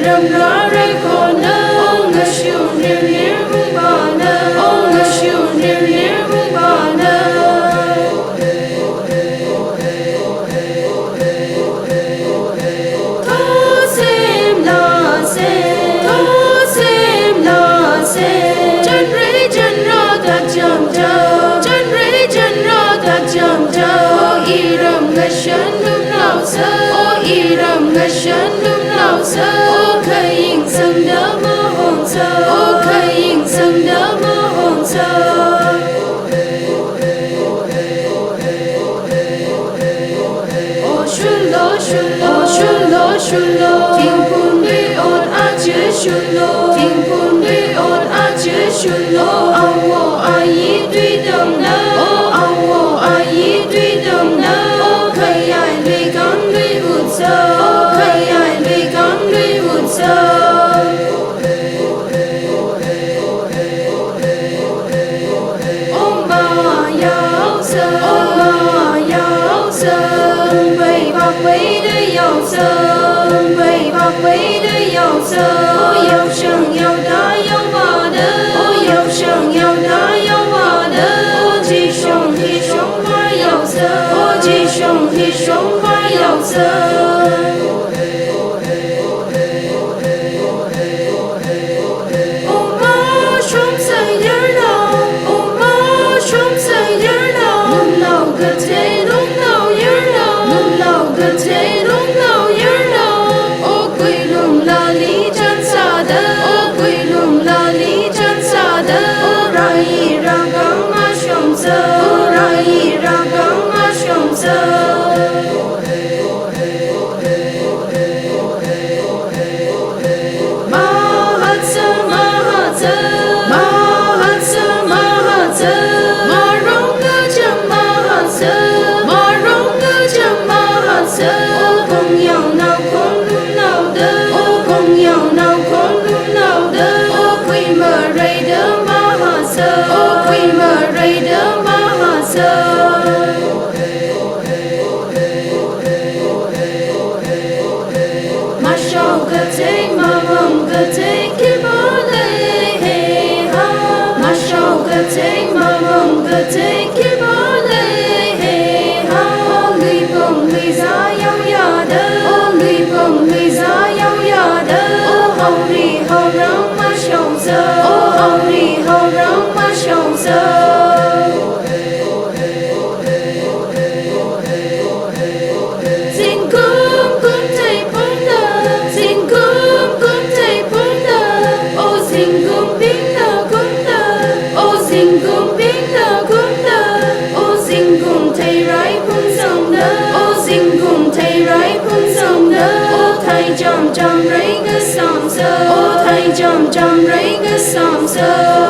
ram ra re ko na Om ga shu nir nir mu ba na Om ga shu nir nir mu ba na Shan lum lao sa o khai yin sang da ma hong sa o khai yin sang da ma hong sa o shun lo ting pun de on a che shun lo ting pun de on a che shun lo ao wo a yi tui dam na o ao wo a yi tui dam na o khai ai le gang le ut sa Jam jam ring a song so, oh thay jam jam ring a song so.